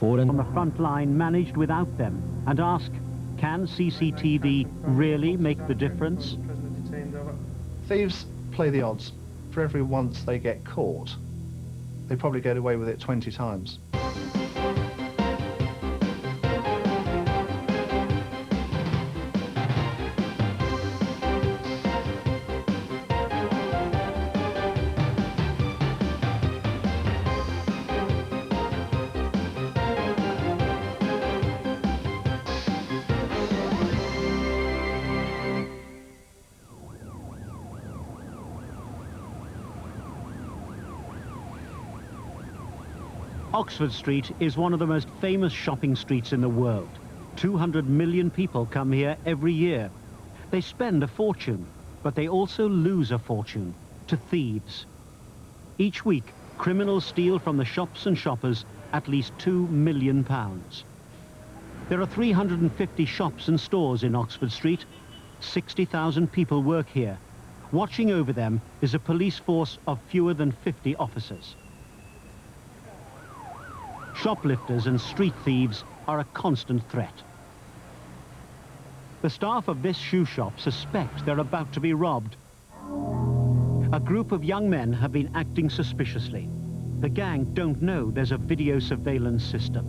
on the front line managed without them and ask, can CCTV really make the difference? Thieves play the odds. For every once they get caught, they probably get away with it 20 times. Oxford Street is one of the most famous shopping streets in the world. 200 million people come here every year. They spend a fortune, but they also lose a fortune to thieves. Each week, criminals steal from the shops and shoppers at least £2 million. There are 350 shops and stores in Oxford Street. 60,000 people work here. Watching over them is a police force of fewer than 50 officers. Shoplifters and street thieves are a constant threat. The staff of this shoe shop suspect they're about to be robbed. A group of young men have been acting suspiciously. The gang don't know there's a video surveillance system.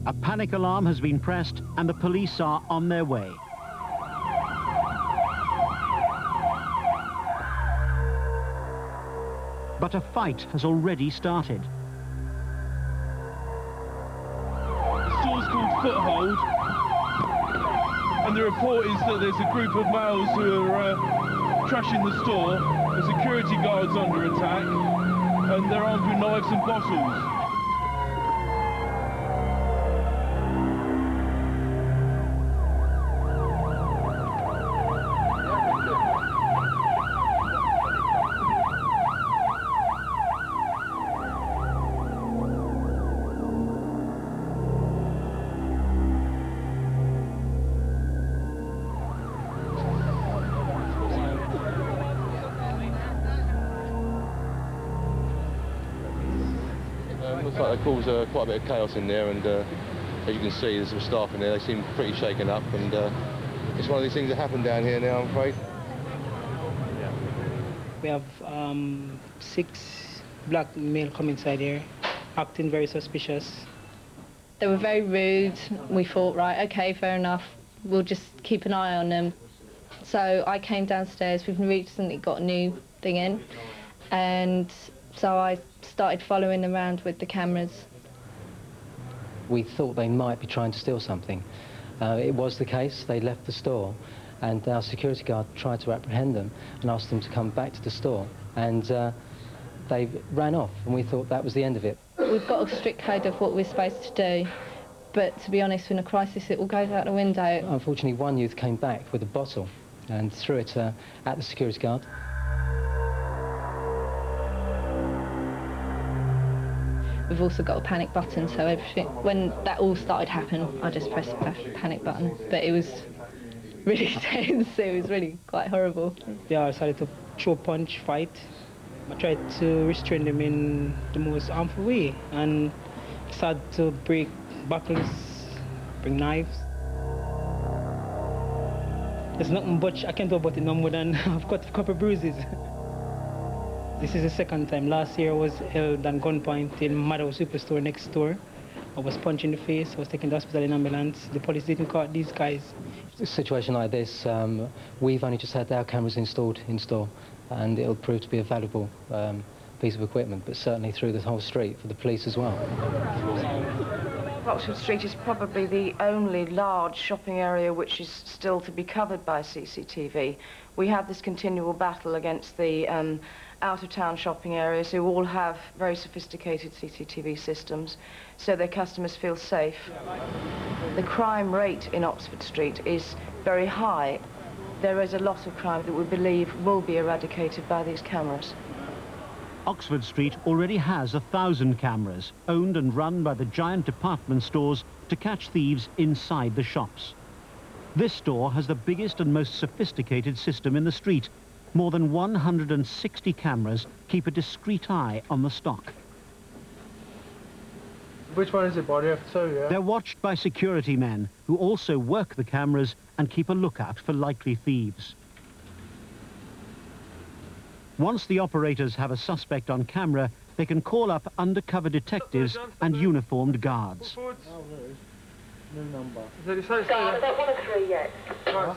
A panic alarm has been pressed and the police are on their way. But a fight has already started. Called Foothold, and the report is that there's a group of males who are trashing the store. The security guard's under attack, and they're armed with knives and bottles. Looks like they caused quite a bit of chaos in there, and as you can see, there's some staff in there. They seem pretty shaken up, and it's one of these things that happen down here now, I'm afraid. We have 6 black males come inside here, acting very suspicious. They were very rude. We thought, right, okay, fair enough. We'll just keep an eye on them. So I came downstairs. We've recently got a new thing in, and so I started following them around with the cameras. We thought they might be trying to steal something. It was the case. They left the store, and our security guard tried to apprehend them and asked them to come back to the store, and they ran off, and we thought that was the end of it. We've got a strict code of what we're supposed to do, but to be honest, in a crisis it all goes out the window. Unfortunately, one youth came back with a bottle and threw it at the security guard. We've also got a panic button, so everything, when that all started happening, I just pressed the panic button. But it was really tense, it was really quite horrible. Yeah, I started to throw punch, fight. I tried to restrain them in the most harmful way, and started to break bottles, bring knives. There's nothing much I can do about it no more than I've got a couple of bruises. This is the second time. Last year I was held at gunpoint in Maddow Superstore next door. I was punched in the face. I was taken to the hospital in ambulance. The police didn't caught these guys. A situation like this, we've only just had our cameras installed in store, and it'll prove to be a valuable piece of equipment, but certainly through the whole street for the police as well. Oxford Street is probably the only large shopping area which is still to be covered by CCTV. We have this continual battle against the out-of-town shopping areas who all have very sophisticated CCTV systems, so their customers feel safe. The crime rate in Oxford Street is very high. There is a lot of crime that we believe will be eradicated by these cameras. Oxford Street already has 1,000 cameras, owned and run by the giant department stores to catch thieves inside the shops. This store has the biggest and most sophisticated system in the street. More than 160 cameras keep a discreet eye on the stock. Which one is it, Bonnie? Yeah? They're watched by security men who also work the cameras and keep a lookout for likely thieves. Once the operators have a suspect on camera, they can call up undercover detectives and uniformed guards. New number. I don't want a 3 yet. Right,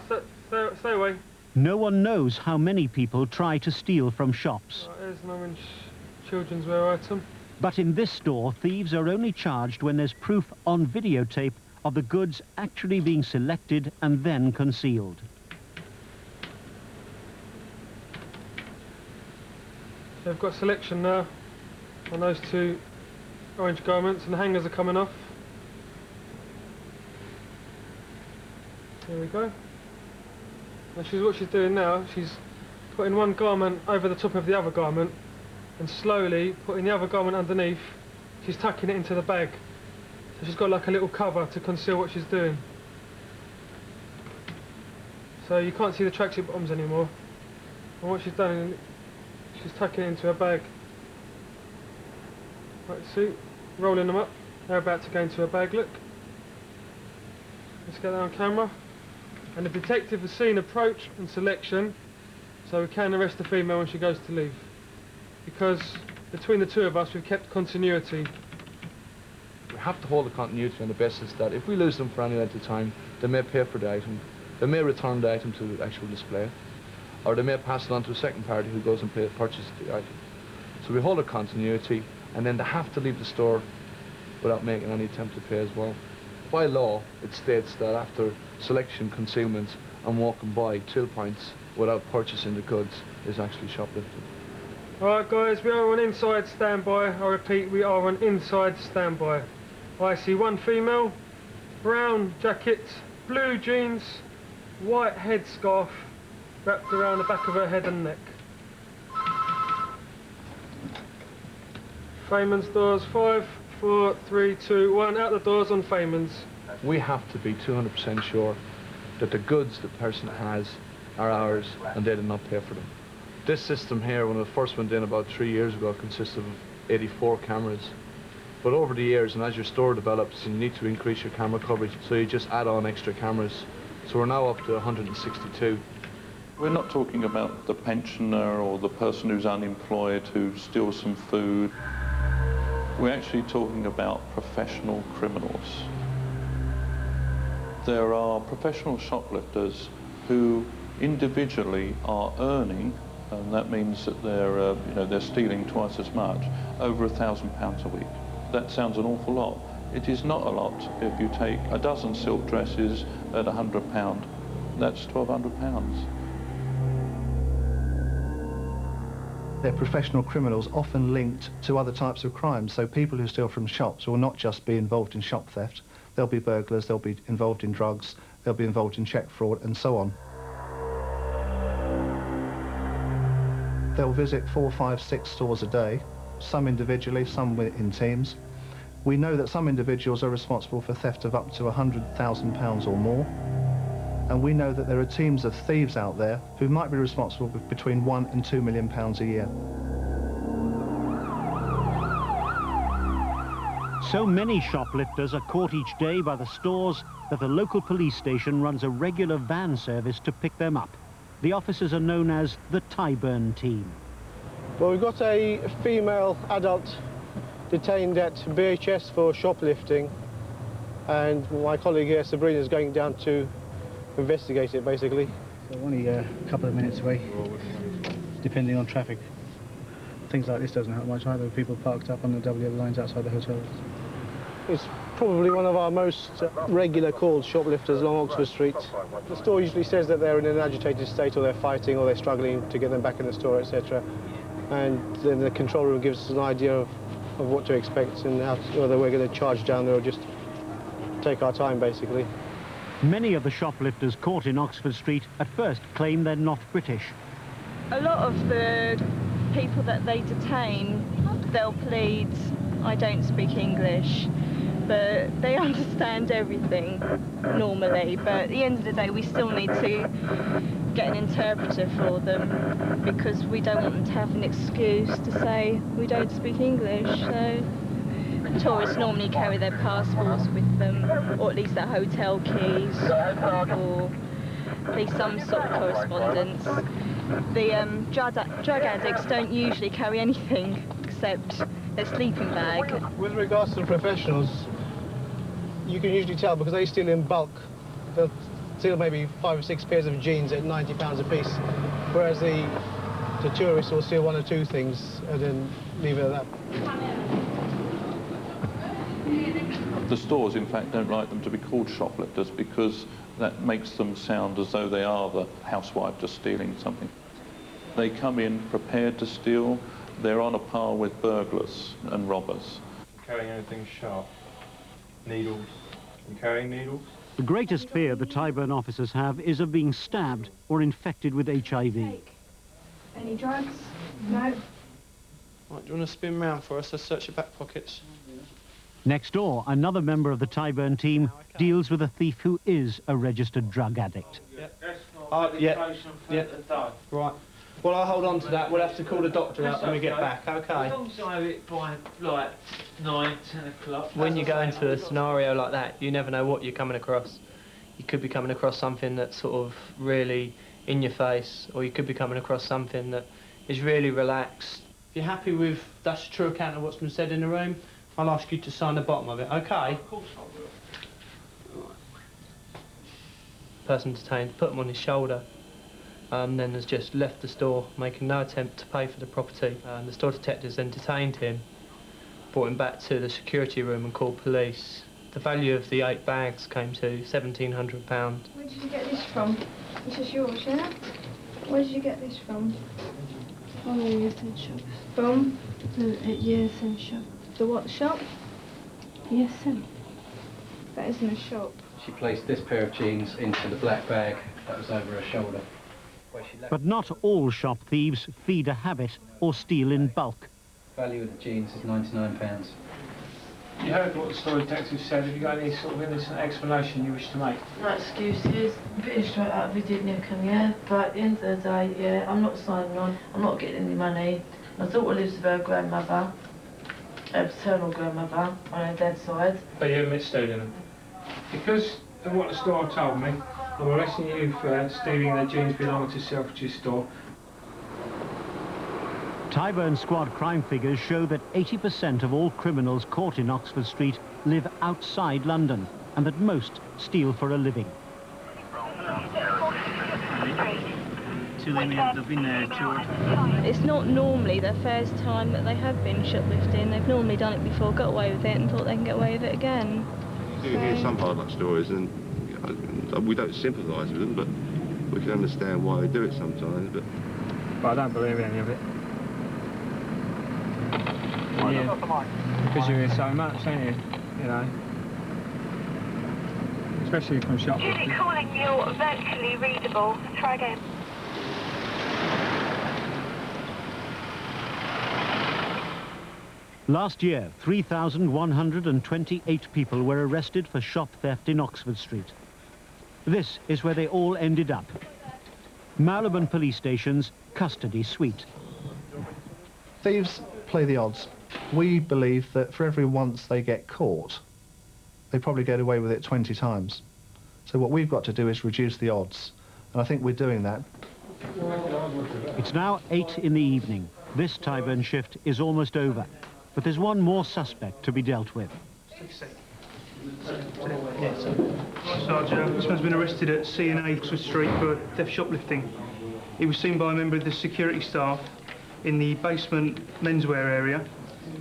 stay away. No one knows how many people try to steal from shops. Right, there's an orange children's wear item. But in this store, thieves are only charged when there's proof on videotape of the goods actually being selected and then concealed. So we've got selection now on those 2 orange garments, and the hangers are coming off. There we go. Now what she's doing now, she's putting one garment over the top of the other garment and slowly putting the other garment underneath. She's tucking it into the bag. So she's got like a little cover to conceal what she's doing. So you can't see the tracksuit bottoms anymore. And what she's done, she's tucking it into her bag. Right, see, rolling them up. They're about to go into her bag, look. Let's get that on camera. And the detective has seen approach and selection, so we can arrest the female when she goes to leave. Because between the 2 of us, we've kept continuity. We have to hold the continuity on the basis that if we lose them for any length of time, they may pay for the item, they may return the item to the actual display, or they may pass it on to a second party who goes and purchases the item. So we hold a continuity, and then they have to leave the store without making any attempt to pay as well. By law, it states that after selection, concealment, and walking by till points without purchasing the goods is actually shoplifting. Alright guys, we are on inside standby. I repeat, we are on inside standby. I see one female, brown jacket, blue jeans, white headscarf wrapped around the back of her head and neck. Feynman's doors, 5, 4, 3, 2, 1, out the doors on Feynman's. We have to be 200% sure that the goods the person has are ours and they did not pay for them. This system here, when it first went in about 3 years ago, consisted of 84 cameras. But over the years, and as your store develops, you need to increase your camera coverage, so you just add on extra cameras. So we're now up to 162. We're not talking about the pensioner or the person who's unemployed who steals some food. We're actually talking about professional criminals. There are professional shoplifters who individually are earning, and that means that they're stealing twice as much, over £1,000 a week. That sounds an awful lot. It is not a lot. If you take a dozen silk dresses at £100, that's £1,200. They're professional criminals, often linked to other types of crimes. So people who steal from shops will not just be involved in shop theft. They'll be burglars, they'll be involved in drugs, they'll be involved in cheque fraud, and so on. They'll visit 4, 5, 6 stores a day, some individually, some in teams. We know that some individuals are responsible for theft of up to £100,000 or more. And we know that there are teams of thieves out there who might be responsible for between £1 and £2 million a year. So many shoplifters are caught each day by the stores that the local police station runs a regular van service to pick them up. The officers are known as the Tyburn team. Well, we've got a female adult detained at BHS for shoplifting, and my colleague here, Sabrina, is going down to investigate it, basically. So only a couple of minutes away, depending on traffic. Things like this doesn't help much either, with people parked up on the WL lines outside the hotels. It's probably one of our most regular called shoplifters along Oxford Street. The store usually says that they're in an agitated state, or they're fighting, or they're struggling to get them back in the store, etc. And then the control room gives us an idea of what to expect and whether we're going to charge down there or just take our time, basically. Many of the shoplifters caught in Oxford Street at first claim they're not British. A lot of the people that they detain, they'll plead, I don't speak English, but they understand everything normally. But at the end of the day, we still need to get an interpreter for them, because we don't want them to have an excuse to say we don't speak English. So tourists normally carry their passports with them, or at least their hotel keys, or at least some sort of correspondence. The drug addicts don't usually carry anything except their sleeping bag. With regards to the professionals, you can usually tell because they steal in bulk. They'll steal maybe 5 or 6 pairs of jeans at £90 a piece, whereas the tourists will steal 1 or 2 things and then leave it at that. The stores, in fact, don't like them to be called shoplifters because that makes them sound as though they are the housewife just stealing something. They come in prepared to steal. They're on a par with burglars and robbers. Carrying anything sharp? Needles? You carrying needles? The greatest fear the Tyburn officers have is of being stabbed or infected with HIV. Any drugs? No. Right, do you want to spin round for us? Let's search your back pockets. Next door, another member of the Tyburn team deals with a thief who is a registered drug addict. Yeah. Right. Well, I'll hold on to that. We'll have to call the doctor out when we get back, okay? As long as I have it by, like, 9, 10 o'clock. When you go into a scenario like that, you never know what you're coming across. You could be coming across something that's sort of really in your face, or you could be coming across something that is really relaxed. If you're happy with that's a true account of what's been said in the room, I'll ask you to sign the bottom of it, okay? Of course I will. Person detained, put him on his shoulder, then has just left the store, making no attempt to pay for the property. The store detectives then detained him, brought him back to the security room and called police. The value of the 8 bags came to £1,700. Where did you get this from? This is yours, yeah? Where did you get this from? From the ESN shop. From? The ESN shop. The what shop? ESN. That isn't a shop. She placed this pair of jeans into the black bag that was over her shoulder. But not all shop thieves feed a habit or steal in bulk. Value of the jeans is £99. You heard what the store detective said. Have you got any sort of innocent explanation you wish to make? No excuses. Pretty straight up, we did nick him, yeah. But at the end of the day, yeah, I'm not signing on. I'm not getting any money. My daughter lives with her grandmother, her paternal grandmother, on her dad's side. But you admit stealing them? Because of what the store told me, I'm arresting you for stealing the jeans belonging to Selfridge's store. Tyburn squad crime figures show that 80% of all criminals caught in Oxford Street live outside London, and that most steal for a living. It's not normally their first time that they have been shoplifting. They've normally done it before, got away with it, and thought they can get away with it again. We do hear some hard luck stories, and we don't sympathise with them, but we can understand why they do it sometimes. But I don't believe any of it. Yeah, because you hear so much, don't you? You know, especially from shoplifters. Unit calling you virtually readable. Try again. Last year, 3,128 people were arrested for shop theft in Oxford Street. This is where they all ended up. Marylebone Police Station's custody suite. Thieves play the odds. We believe that for every once they get caught, they probably get away with it 20 times. So what we've got to do is reduce the odds, and I think we're doing that. It's now 8 in the evening. This Tyburn shift is almost over, but there's one more suspect to be dealt with. Sergeant, this man's been arrested at C&A Oxford Street for theft shoplifting. He was seen by a member of the security staff in the basement menswear area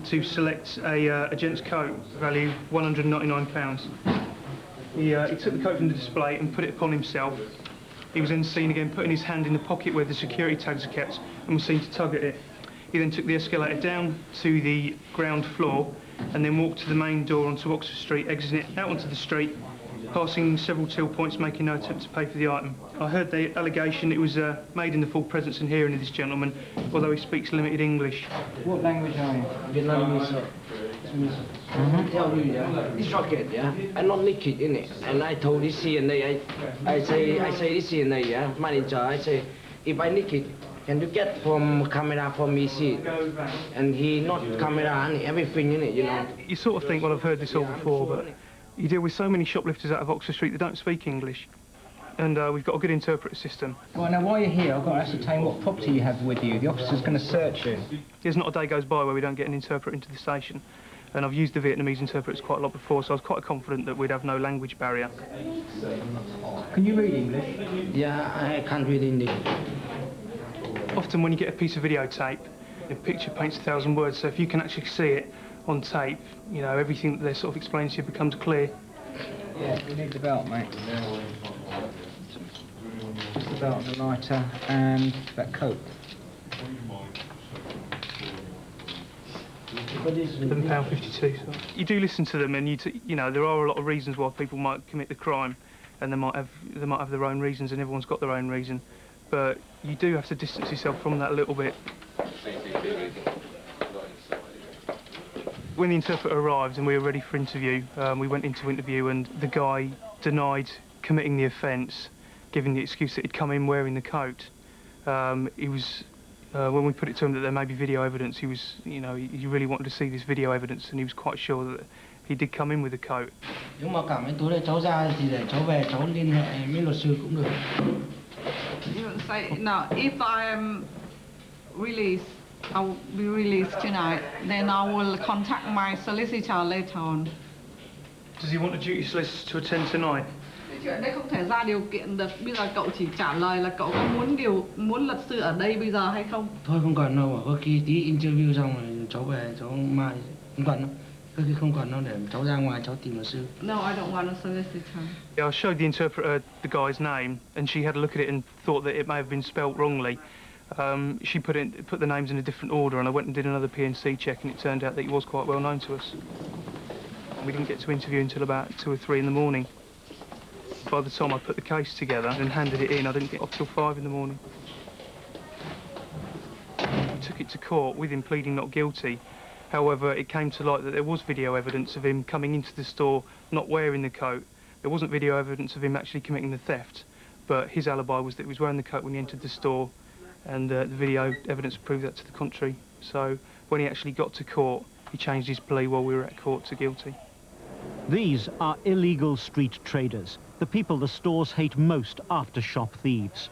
to select a gent's coat, value £199. He took the coat from the display and put it upon himself. He was then seen again putting his hand in the pocket where the security tags are kept and was seen to tug at it. He then took the escalator down to the ground floor and then walked to the main door onto Oxford Street, exiting it out onto the street, passing several till points, making no attempt to pay for the item. I heard the allegation it was made in the full presence and hearing of this gentleman, although he speaks limited English. What language are you? Vietnamese. Tell you, this rocket, yeah, I'm not naked in it, and I told this CNA, I say this CNA, yeah, manager, I say, if I naked, Can you get from camera for me see? And he not camera and everything in it, you know. You sort of think, well, I've heard this all before, but you deal with so many shoplifters out of Oxford Street that don't speak English. And we've got a good interpreter system. Right, now while you're here, I've got to ascertain what property you have with you. The officer's going to search you. There's not a day goes by where we don't get an interpreter into the station. And I've used the Vietnamese interpreters quite a lot before, so I was quite confident that we'd have no language barrier. Can you read English? Yeah, I can't read English. Often when you get a piece of videotape, a picture paints 1,000 words, so if you can actually see it on tape, you know, everything that they're sort of explaining to you becomes clear. Yeah, we need the belt, mate. Just the belt, the lighter, and that coat. £11.52. So. You do listen to them, and you know there are a lot of reasons why people might commit the crime, and they might have their own reasons, and everyone's got their own reason. But you do have to distance yourself from that a little bit. When the interpreter arrived and we were ready for interview, we went into interview, and the guy denied committing the offence, giving the excuse that he'd come in wearing the coat. He was. When we put it to him that there may be video evidence, he was, you know, he really wanted to see this video evidence, and he was quite sure that he did come in with a coat. Nếu mà cảm thấy tối nay cháu ra thì để cháu về cháu liên hệ với luật sư cũng được. You say no. If I am released, I will be released tonight. Then I will contact my solicitor later on. Does he want a duty solicitor to attend tonight? Chuyện đấy không thể ra điều kiện được. Bây giờ cậu chỉ trả lời là cậu có muốn luật sư ở đây bây giờ hay không? Thôi không cần đâu, có khi tí interview xong rồi cháu về cháu mai không cần đâu. Có khi không cần đâu để cháu ra ngoài cháu tìm luật sư. No, I don't want a solicitor. Yeah, I showed the interpreter the guy's name, and she had a look at it and thought that it may have been spelt wrongly. She put the names in a different order, and I went and did another PNC check, and it turned out that he was quite well known to us. We didn't get to interview until about 2 or 3 in the morning. By the time I put the case together and handed it in, I didn't get off till 5 in the morning. We took it to court with him pleading not guilty. However, it came to light that there was video evidence of him coming into the store not wearing the coat. There wasn't video evidence of him actually committing the theft, but his alibi was that he was wearing the coat when he entered the store, and the video evidence proved that to the contrary. So when he actually got to court, he changed his plea while we were at court to guilty. These are illegal street traders, the people the stores hate most after shop thieves.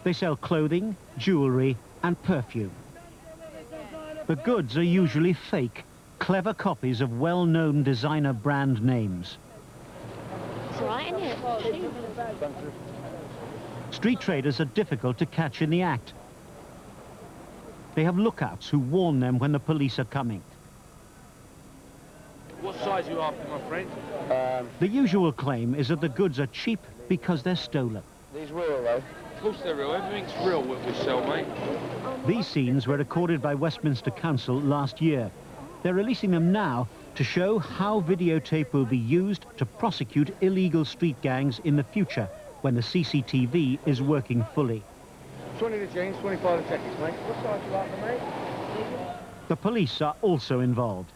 They sell clothing, jewellery and perfume. The goods are usually fake, clever copies of well-known designer brand names. It's all right, isn't it? Street traders are difficult to catch in the act. They have lookouts who warn them when the police are coming. What size are you after, my friend? The usual claim is that the goods are cheap because they're stolen. These real, though? Of course they're real. Everything's real what we sell, mate. These scenes were recorded by Westminster Council last year. They're releasing them now to show how videotape will be used to prosecute illegal street gangs in the future when the CCTV is working fully. 20 the jeans, 25 the jackets, mate. What size you after, mate? The police are also involved.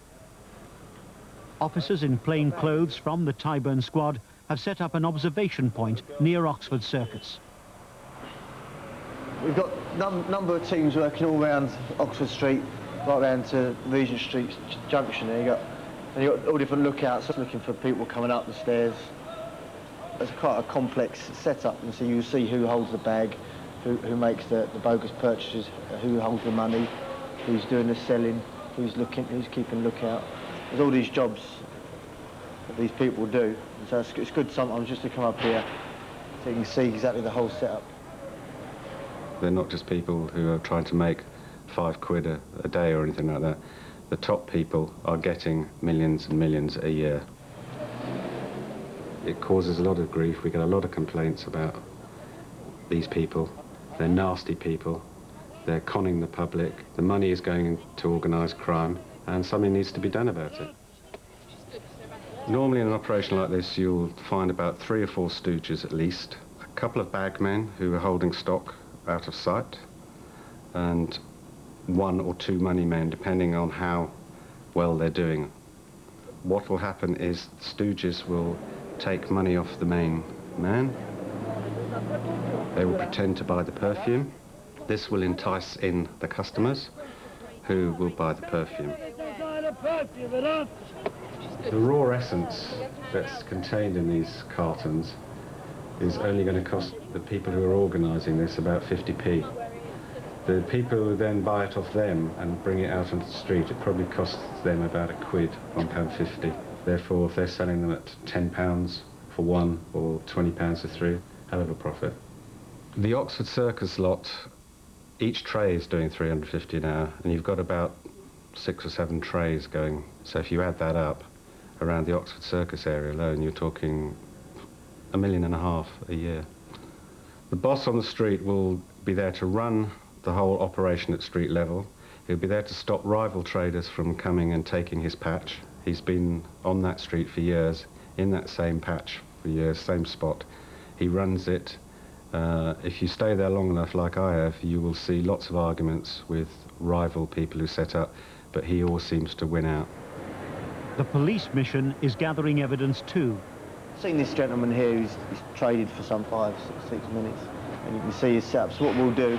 Officers in plain clothes from the Tyburn squad have set up an observation point near Oxford Circus. We've got a number of teams working all around Oxford Street, right round to Regent Street junction there. You've got all different lookouts looking for people coming up the stairs. It's quite a complex setup, and so you see who holds the bag, who makes the bogus purchases, who holds the money, who's doing the selling, who's keeping lookout. There's all these jobs that these people do, and so it's good sometimes just to come up here so you can see exactly the whole setup. They're not just people who are trying to make £5 a day or anything like that. The top people are getting millions and millions a year. It causes a lot of grief. We get a lot of complaints about these people. They're nasty people. They're conning the public. The money is going to organised crime, and something needs to be done about it. Normally in an operation like this, you'll find about 3 or 4 stooges at least, a couple of bagmen who are holding stock out of sight, and 1 or 2 money men, depending on how well they're doing. What will happen is stooges will take money off the main man. They will pretend to buy the perfume, This will entice in the customers who will buy the perfume. The raw essence that's contained in these cartons is only going to cost the people who are organising this about 50p. The people who then buy it off them and bring it out onto the street, it probably costs them about £1, £1.50. Therefore, if they're selling them at £10 for one or £20 for three, hell of a profit. The Oxford Circus lot, each tray is doing 350 an hour, and you've got about 6 or 7 trays going. So if you add that up, around the Oxford Circus area alone, you're talking £1.5 million a year. The boss on the street will be there to run the whole operation at street level. He'll be there to stop rival traders from coming and taking his patch. He's been on that street for years, in that same patch for years, same spot. He runs it. If you stay there long enough, like I have, you will see lots of arguments with rival people who set up, but he always seems to win out. The police mission is gathering evidence too. I've seen this gentleman here who's traded for some 5, 6 minutes, and you can see his setup. So what we'll do,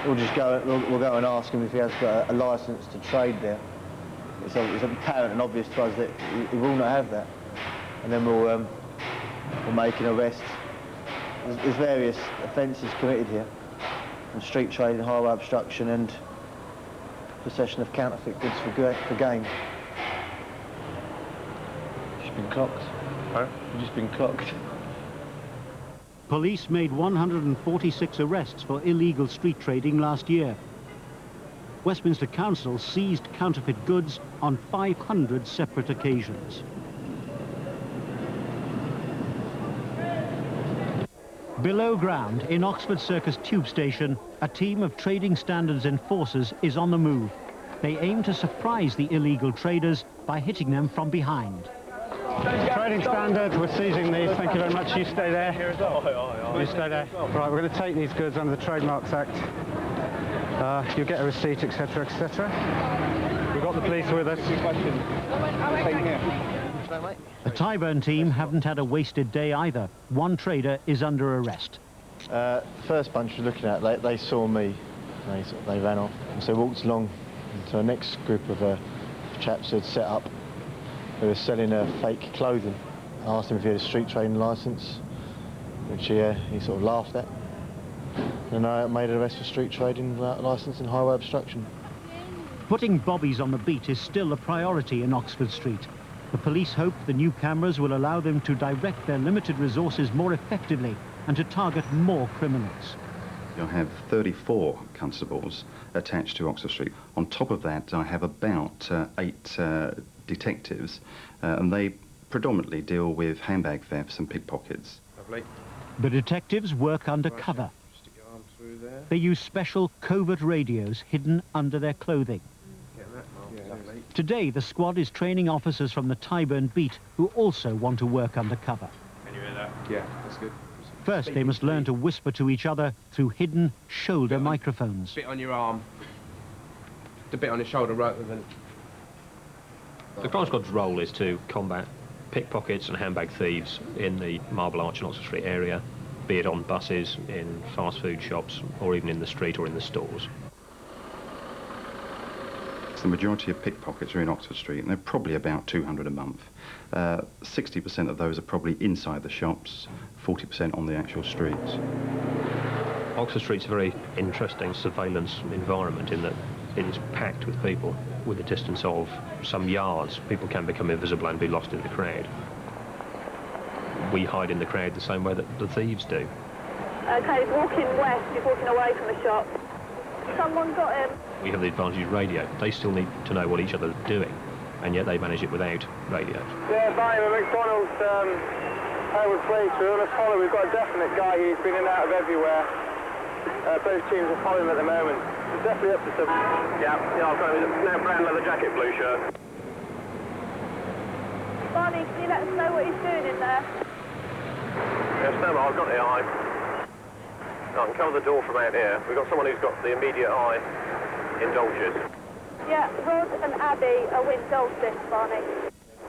we'll go and ask him if he has got a licence to trade there. It's apparent and obvious to us that he will not have that, and then we'll make an arrest. There's various offences committed here, from street trading, highway obstruction, and possession of counterfeit goods for gain. Just been clocked. Huh? You've just been clocked. Police made 146 arrests for illegal street trading last year. Westminster Council seized counterfeit goods on 500 separate occasions. Below ground, in Oxford Circus Tube Station, a team of trading standards enforcers is on the move. They aim to surprise the illegal traders by hitting them from behind. Trading standard, we're seizing these. Thank you very much. You stay there. You stay there. Right, we're going to take these goods under the Trademarks Act. You'll get a receipt, etc., etc. We've got the police with us. The Tyburn team haven't had a wasted day either. One trader is under arrest. First bunch we're looking at, they saw me. They ran off. And so walked along to the next group of chaps who had set up. They were selling fake clothing. I asked him if he had a street trading licence, which he sort of laughed at. And I made an arrest for street trading without a licence and highway obstruction. Putting bobbies on the beat is still a priority in Oxford Street. The police hope the new cameras will allow them to direct their limited resources more effectively and to target more criminals. I have 34 constables attached to Oxford Street. On top of that, I have about 8 detectives, and they predominantly deal with handbag thefts and pickpockets. Lovely. The detectives work undercover. They use special covert radios hidden under their clothing. Today, the squad is training officers from the Tyburn beat who also want to work undercover. Can you hear that? Yeah, that's good. First, they must learn to whisper to each other through hidden shoulder microphones. Bit on your arm, the bit on your shoulder rather than... The crime squad's role is to combat pickpockets and handbag thieves in the Marble Arch and Oxford Street area, be it on buses, in fast food shops, or even in the street or in the stores. The majority of pickpockets are in Oxford Street, and they're probably about 200 a month. 60% of those are probably inside the shops, 40% on the actual streets. Oxford Street's a very interesting surveillance environment in that it's packed with people. With a distance of some yards, people can become invisible and be lost in the crowd. We hide in the crowd the same way that the thieves do. Okay, he's walking west, he's walking away from the shop. Someone got him. We have the advantage of radio. They still need to know what each other are doing, and yet they manage it without radio. Yeah, Barney, McDonald's, Hayward Place, we're on a follow. We've got a definite guy, he's been in and out of everywhere. Both teams are following him at the moment. He's definitely up to something. Yeah, I've got him in a brown leather jacket, blue shirt. Barney, can you let us know what he's doing in there? Yes, no, I've got the eye. I can cover the door from out here. We've got someone who's got the immediate eye in Dolces. Yeah, Rod and Abby are with Dolces, Barney.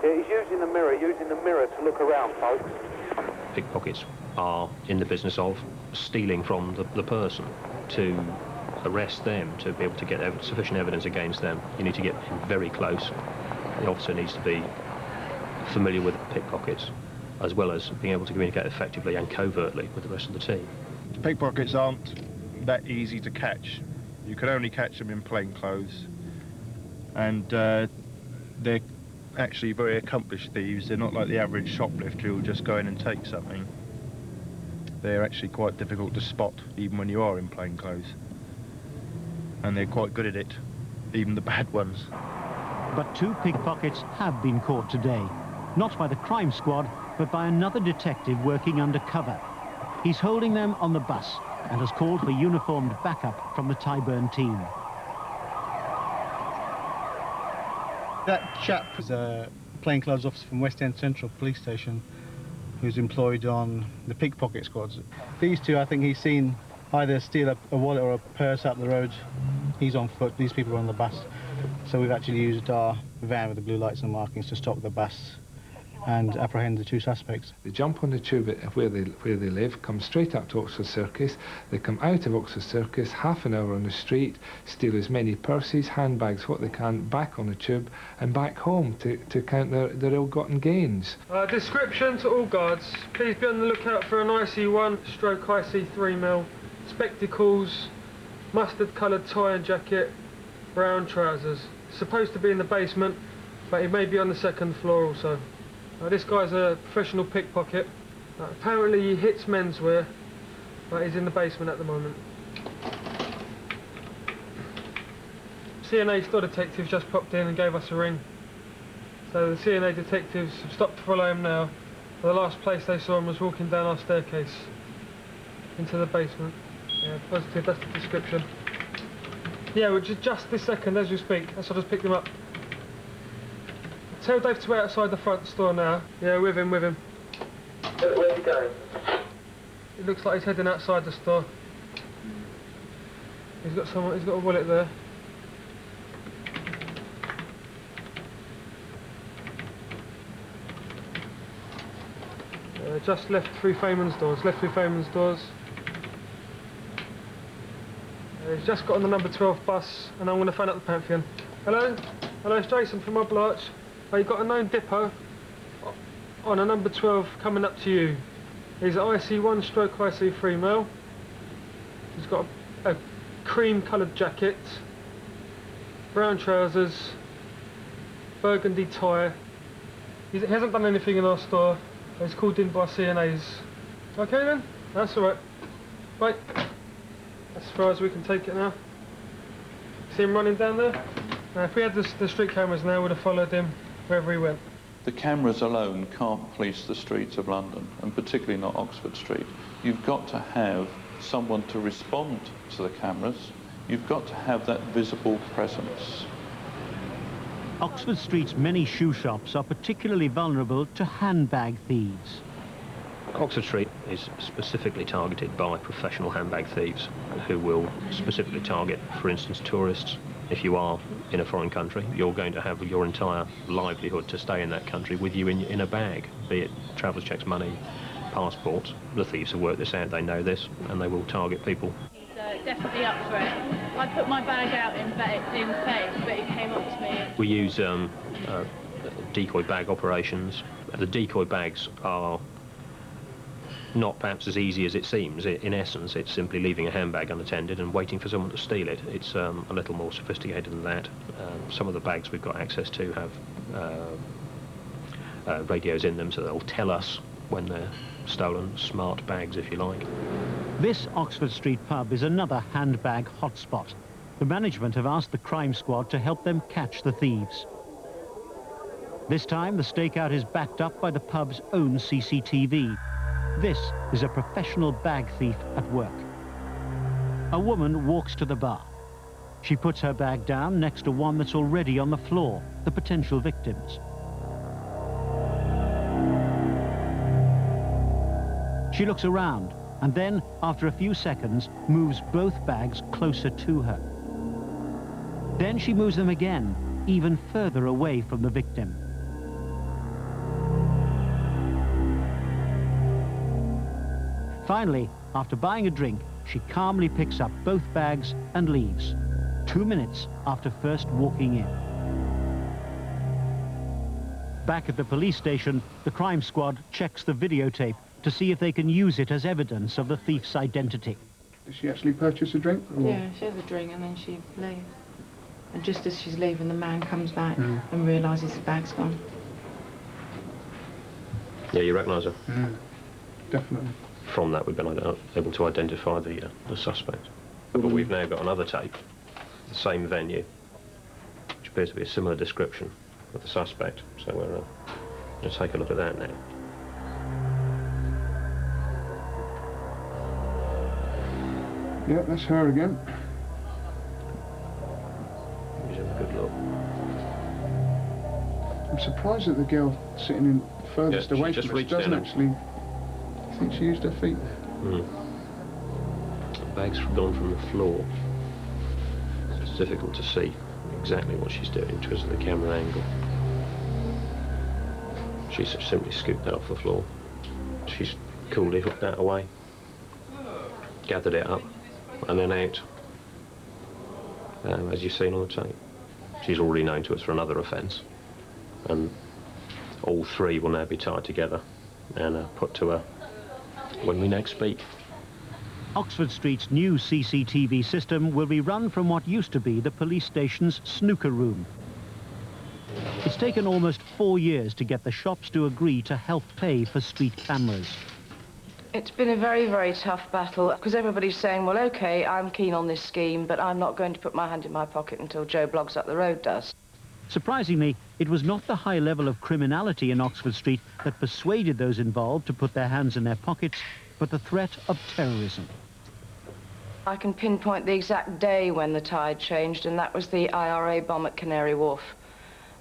Yeah, he's using the mirror to look around, folks. Pickpockets are in the business of stealing from the person. to arrest them, to be able to get sufficient evidence against them, you need to get very close. The officer needs to be familiar with pickpockets, as well as being able to communicate effectively and covertly with the rest of the team. Pickpockets aren't that easy to catch. You can only catch them in plain clothes, and they're actually very accomplished thieves. They're not like the average shoplifter who'll just go in and take something. They're actually quite difficult to spot, even when you are in plain clothes. And they're quite good at it, even the bad ones. But 2 pickpockets have been caught today, not by the crime squad, but by another detective working undercover. He's holding them on the bus and has called for uniformed backup from the Tyburn team. That chap is a plainclothes officer from West End Central Police Station who's employed on the pickpocket squads. These 2, I think he's seen either steal a wallet or a purse up the road. He's on foot, these people are on the bus. So we've actually used our van with the blue lights and markings to stop the bus and apprehend the 2 suspects. They jump on the tube at where they live, come straight up to Oxford Circus. They come out of Oxford Circus, half an hour on the street, steal as many purses, handbags, what they can, back on the tube and back home to count their ill-gotten gains. Description to all guards. Please be on the lookout for an IC1/IC3mm, spectacles, mustard-coloured tie and jacket, brown trousers. Supposed to be in the basement, but he may be on the 2nd floor also. This guy's a professional pickpocket. Apparently he hits menswear, but he's in the basement at the moment. CNA store detectives just popped in and gave us a ring. So the CNA detectives have stopped to follow him now. The last place they saw him was walking down our staircase into the basement. Yeah, positive, that's the description. Yeah, which is just this second as we speak. That's what I just picked him up. Tell Dave to wait outside the front store now. Yeah, with him. Where's he going? It looks like he's heading outside the store. He's got a wallet there. Just left through Feynman's doors. He's just got on the number 12 bus, and I'm going to phone up the Pantheon. Hello, it's Jason from Mob Larch. You've got a known dipper on a number 12 coming up to you. He's an IC1/IC3 male. He's got a cream-coloured jacket, brown trousers, burgundy tie. He hasn't done anything in our store. He's called in by CNAs. Okay then, that's alright. Right, that's as far as we can take it now. See him running down there? Now if we had the street cameras now, we'd have followed him wherever he went. The cameras alone can't police the streets of London, and particularly not Oxford Street. You've got to have someone to respond to the cameras. You've got to have that visible presence. Oxford Street's many shoe shops are particularly vulnerable to handbag thieves. Oxford Street is specifically targeted by professional handbag thieves who will specifically target, for instance, tourists. If you are in a foreign country, you're going to have your entire livelihood to stay in that country with you in a bag, be it traveller's checks, money, passports. The thieves have worked this out, they know this, and they will target people. He's definitely up for it. I put my bag out in faith, but he came up to me. We use decoy bag operations. The decoy bags are not perhaps as easy as it seems. In essence, it's simply leaving a handbag unattended and waiting for someone to steal it. It's a little more sophisticated than that. Some of the bags we've got access to have radios in them, so they'll tell us when they're stolen, smart bags if you like. This Oxford Street pub is another handbag hotspot. The management have asked the crime squad to help them catch the thieves. This time the stakeout is backed up by the pub's own CCTV. This is a professional bag thief at work. A woman walks to the bar. She puts her bag down next to one that's already on the floor, the potential victims. She looks around and then, after a few seconds, moves both bags closer to her. Then she moves them again, even further away from the victim. Finally, after buying a drink, She calmly picks up both bags and leaves, 2 minutes after first walking in. Back at the police station, the crime squad checks the videotape to see if they can use it as evidence of the thief's identity. Did she actually purchase a drink? Or? Yeah, she has a drink and then she leaves. And just as she's leaving, the man comes back and realises the bag's gone. Yeah, you recognise her? Definitely. From that, we've been able to identify the suspect. But we've now got another tape, the same venue, which appears to be a similar description of the suspect. So we're going to take a look at that now. Yeah, that's her again. He's having a good look. I'm surprised that the girl sitting in furthest away just from us doesn't actually... I think she used her feet there. The bag's gone from the floor. It's difficult to see exactly what she's doing because of the camera angle. She's simply scooped that off the floor. She's coolly hooked that away, gathered it up, and then out, as you've seen on the tape. She's already known to us for another offence, and all three will now be tied together and put to her when we next speak. Oxford Street's new CCTV system will be run from what used to be the police station's snooker room. It's taken almost 4 years to get the shops to agree to help pay for street cameras. It's been a very, very tough battle, because everybody's saying, well, OK, I'm keen on this scheme, but I'm not going to put my hand in my pocket until Joe Bloggs up the road does. Surprisingly, it was not the high level of criminality in Oxford Street that persuaded those involved to put their hands in their pockets, but the threat of terrorism. I can pinpoint the exact day when the tide changed, and that was the IRA bomb at Canary Wharf.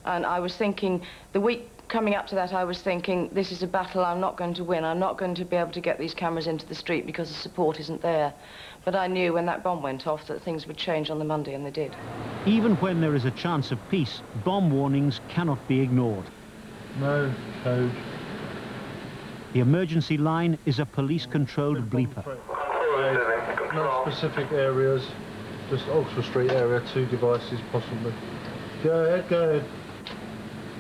And I was thinking, the week coming up to that, I was thinking, this is a battle I'm not going to win. I'm not going to be able to get these cameras into the street because the support isn't there. But I knew when that bomb went off that things would change on the Monday, and they did. Even when there is a chance of peace, bomb warnings cannot be ignored. No code. The emergency line is a police-controlled bleeper. No specific areas, just Oxford Street area, 2 devices possibly. Go ahead, go ahead.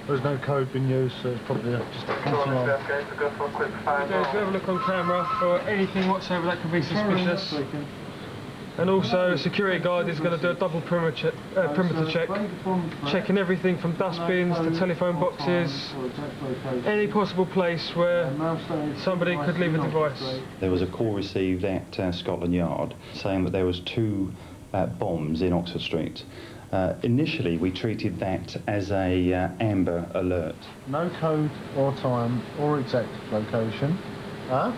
There's no code being used, so it's probably just a false alarm. Okay, so have a look on camera for anything whatsoever that could be suspicious. And also, a security guard is going to do a double perimeter check, checking everything from dustbins to telephone boxes, any possible place where somebody could leave a device. There was a call received at Scotland Yard saying that there was 2 bombs in Oxford Street. Initially, we treated that as a amber alert. No code or time or exact location. Huh?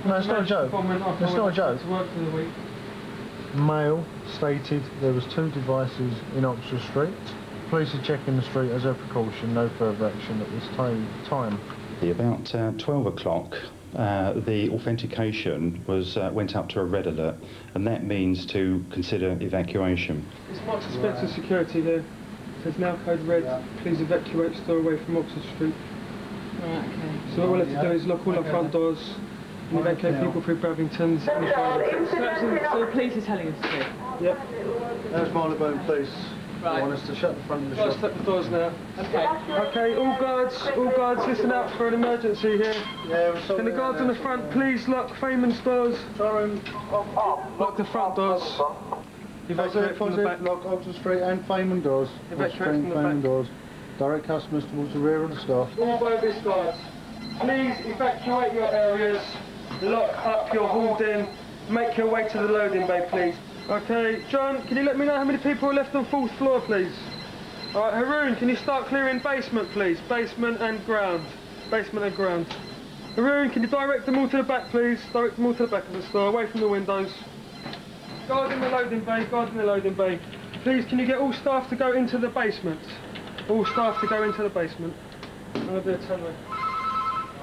No, it's not a joke. It's not a joke. Mail stated there was 2 devices in Oxford Street. Police are checking the street as a precaution. No further action at this time. About 12 o'clock, the authentication went up to a red alert, and that means to consider evacuation. It's Marks and Spencer security here. It says now code red. Please evacuate store away from Oxford Street. Right, okay. So what we'll have to do is lock all our front doors and evacuate people through Bravingtons and So the police are telling us to? Yep. There's Marylebone Police. Right. They want us to shut the front of the shop. Shut the doors now. Okay. Okay, all guards, listen up for an emergency here. Yeah, Can the guards on the front please lock Feynman's doors? Lock the front doors. Evacuate from the back. Lock Oxford Street and Feynman doors. Evacuate from the back. Doors. Direct customers towards the rear of the staff. All bogus guards, please evacuate your areas. Lock up your hauled in. Make your way to the loading bay, please. Okay, John, can you let me know how many people are left on 4th floor, please? All right, Haroon, can you start clearing basement, please? Basement and ground. Basement and ground. Haroon, can you direct them all to the back, please? Direct them all to the back of the store, away from the windows. Guard in the loading bay, guard in the loading bay. Please, can you get all staff to go into the basement? All staff to go into the basement. I'm going to do a 10-way.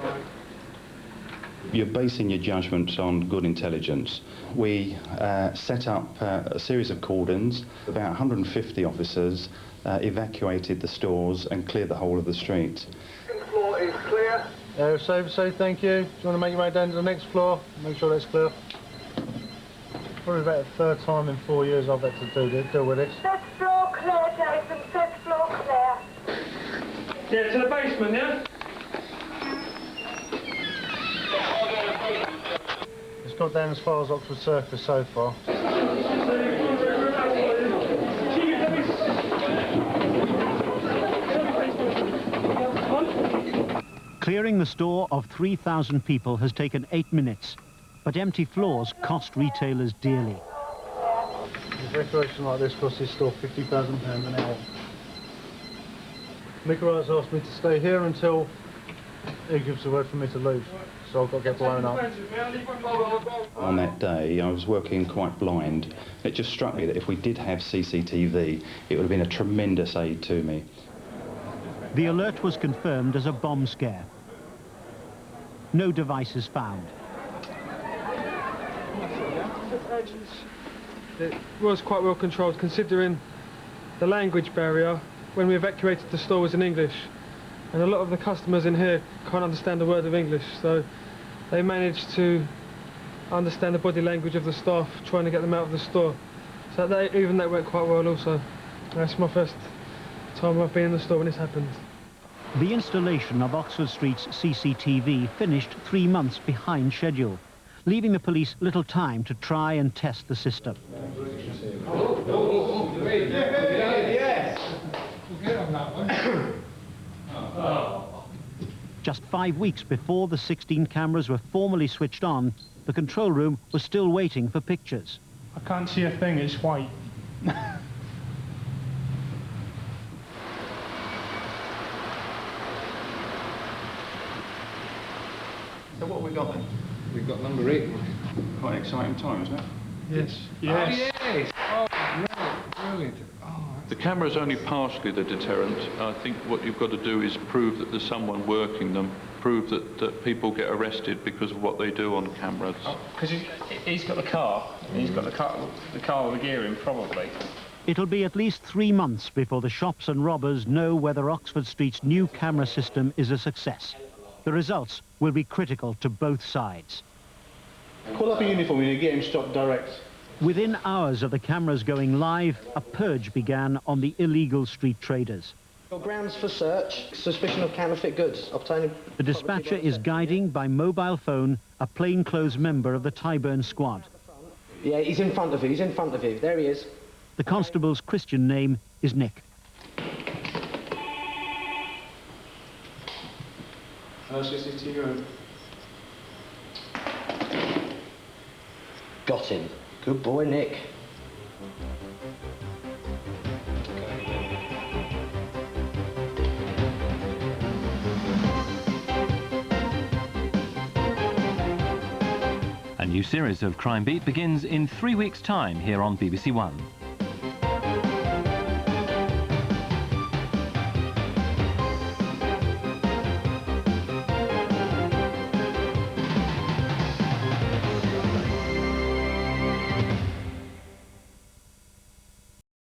All right. You're basing your judgment on good intelligence. We set up a series of cordons. About 150 officers evacuated the stores and cleared the whole of the street. The floor is clear. Safe, thank you. Do you want to make your way down to the next floor? Make sure that's clear. Probably about the third time in 4 years I've had to deal with this. Third floor clear, Jason. Third floor clear. Yeah, to the basement, yeah? It's got down as far as Oxford Circus so far. Clearing the store of 3,000 people has taken 8 minutes, but empty floors cost retailers dearly. A decoration like this costs his store £50,000 an hour. Nicolas asked me to stay here until he gives the word for me to leave, so I've got to get blown up. On that day, I was working quite blind. It just struck me that if we did have CCTV, it would have been a tremendous aid to me. The alert was confirmed as a bomb scare. No devices found. It was quite well controlled, considering the language barrier. When we evacuated, the store was in English, and a lot of the customers in here can't understand a word of English, so they managed to understand the body language of the staff trying to get them out of the store. So even that went quite well also. That's my first time I've been in the store when this happened. The installation of Oxford Street's CCTV finished 3 months behind schedule, leaving the police little time to try and test the system. Just 5 weeks before the 16 cameras were formally switched on, the control room was still waiting for pictures. I can't see a thing, it's white. So what have we got then? We've got number 8. Quite an exciting time, isn't it? Yes. Yes. Oh, yes. Oh, brilliant, brilliant. Oh, The camera is only partially the deterrent. I think what you've got to do is prove that there's someone working them, prove that people get arrested because of what they do on cameras. Because he's got the car. He's got the car with the gear in, probably. It'll be at least 3 months before the shops and robbers know whether Oxford Street's new camera system is a success. The results will be critical to both sides. Call up a uniform and you get him stopped direct. Within hours of the cameras going live, a purge began on the illegal street traders. Your grounds for search, suspicion of counterfeit goods, obtaining... The dispatcher is guiding by mobile phone a plainclothes member of the Tyburn squad. Yeah, he's in front of you, he's in front of you. There he is. The constable's Christian name is Nick. Got him. Good boy, Nick. A new series of Crimebeat begins in 3 weeks' time here on BBC One.